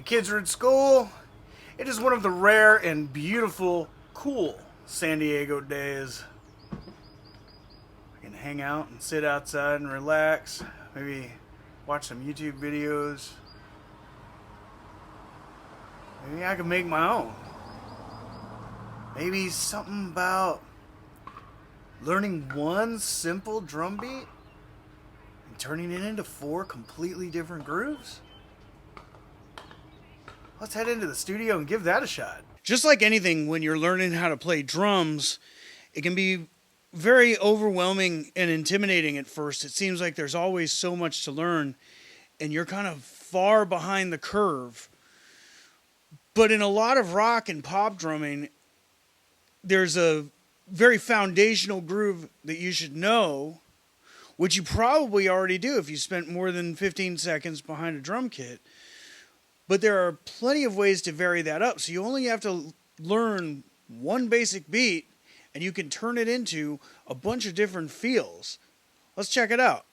The kids are at school. It is one of the rare and beautiful, cool San Diego days. I can hang out and sit outside and relax. Maybe watch some YouTube videos. Maybe I can make my own. Maybe something about learning one simple drum beat and turning it into 4 completely different grooves. Let's head into the studio and give that a shot. Just like anything, when you're learning how to play drums, it can be very overwhelming and intimidating at first. It seems like there's always so much to learn, and you're kind of far behind the curve. But in a lot of rock and pop drumming, there's a very foundational groove that you should know, which you probably already do if you spent more than 15 seconds behind a drum kit. But there are plenty of ways to vary that up. So you only have to learn one basic beat, and you can turn it into a bunch of different feels. Let's check it out.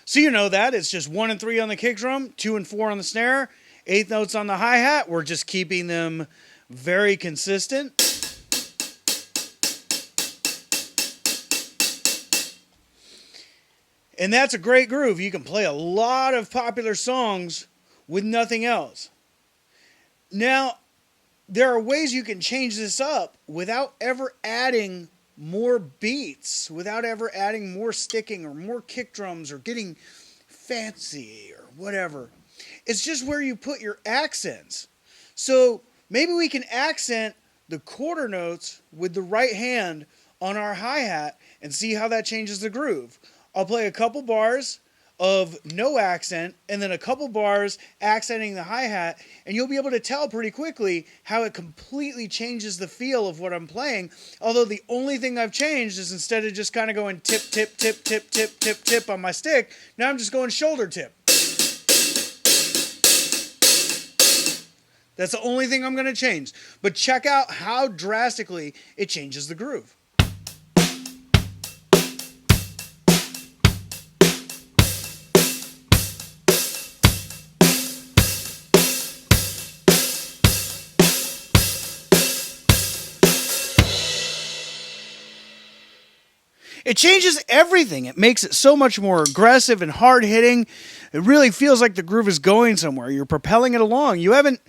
So you know that. It's just 1 and 3 on the kick drum, 2 and 4 on the snare, 8th notes on the hi-hat. We're just keeping them very consistent. And that's a great groove. You can play a lot of popular songs with nothing else. Now, there are ways you can change this up without ever adding more beats, without ever adding more sticking or more kick drums or getting fancy or whatever. It's just where you put your accents. So maybe we can accent the quarter notes with the right hand on our hi-hat and see how that changes the groove. I'll play a couple bars of no accent and then a couple bars accenting the hi-hat, and you'll be able to tell pretty quickly how it completely changes the feel of what I'm playing. Although the only thing I've changed is instead of just kind of going tip, tip, tip, tip, tip, tip, tip on my stick, now I'm just going shoulder tip. That's the only thing I'm going to change. But check out how drastically it changes the groove. It changes everything. It makes it so much more aggressive and hard-hitting. It really feels like the groove is going somewhere. You're propelling it along. You haven't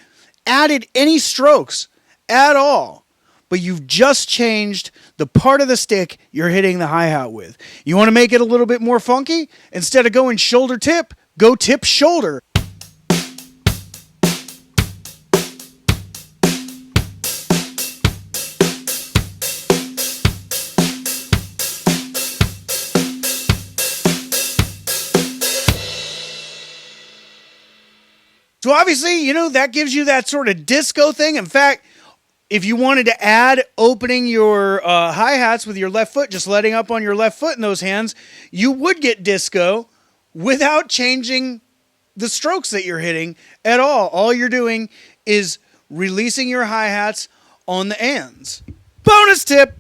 added any strokes at all, but you've just changed the part of the stick you're hitting the hi-hat with. You want to make it a little bit more funky? Instead of going shoulder tip, go tip shoulder. So obviously, you know, that gives you that sort of disco thing. In fact, if you wanted to add opening your hi-hats with your left foot, just letting up on your left foot in those hands, you would get disco without changing the strokes that you're hitting at all. All you're doing is releasing your hi-hats on the ands. Bonus tip!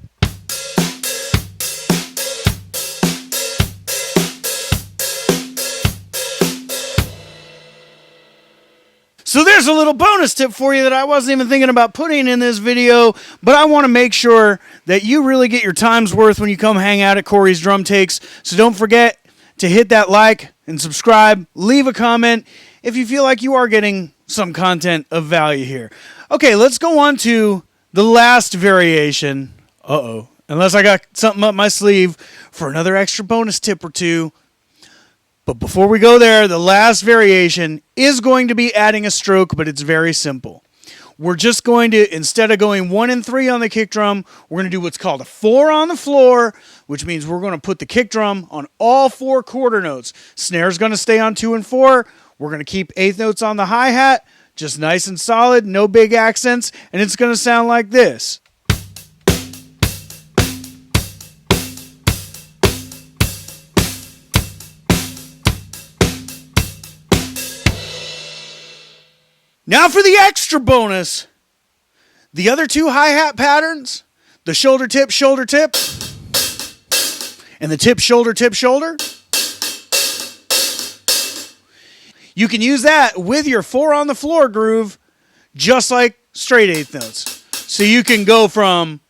So there's a little bonus tip for you that I wasn't even thinking about putting in this video, but I want to make sure that you really get your time's worth when you come hang out at Cory's Drum Takes. So don't forget to hit that like and subscribe, leave a comment if you feel like you are getting some content of value here. Okay, let's go on to the last variation. Unless I got something up my sleeve for another extra bonus tip or two. But before we go there, the last variation is going to be adding a stroke, but it's very simple. We're just going to, instead of going 1 and 3 on the kick drum, we're going to do what's called a 4 on the floor, which means we're going to put the kick drum on all 4 quarter notes. Snare's going to stay on 2 and 4. We're going to keep 8th notes on the hi-hat, just nice and solid, no big accents, and it's going to sound like this. Now for the extra bonus. The other two hi-hat patterns, the shoulder tip, and the tip, shoulder. You can use that with your 4 on the floor groove, just like straight eighth notes. So you can go from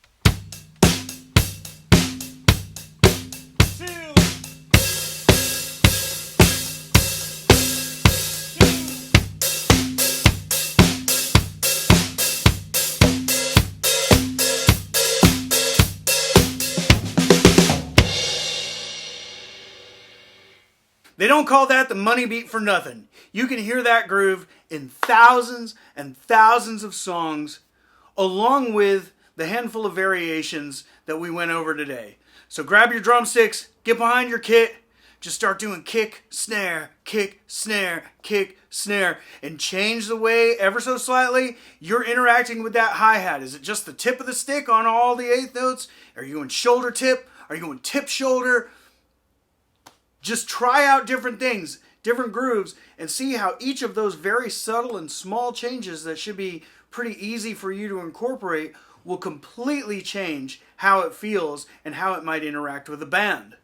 They don't call that the money beat for nothing. You can hear that groove in thousands and thousands of songs, along with the handful of variations that we went over today. So grab your drumsticks, get behind your kit, just start doing kick, snare, kick, snare, kick, snare, and change the way ever so slightly you're interacting with that hi-hat. Is it just the tip of the stick on all the eighth notes? Are you going shoulder tip? Are you going tip shoulder? Just try out different things, different grooves, and see how each of those very subtle and small changes that should be pretty easy for you to incorporate will completely change how it feels and how it might interact with the band.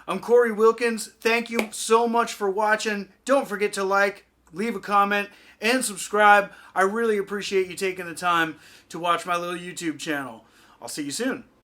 I'm Cory Wilkins. Thank you so much for watching. Don't forget to like, leave a comment, and subscribe. I really appreciate you taking the time to watch my little YouTube channel. I'll see you soon.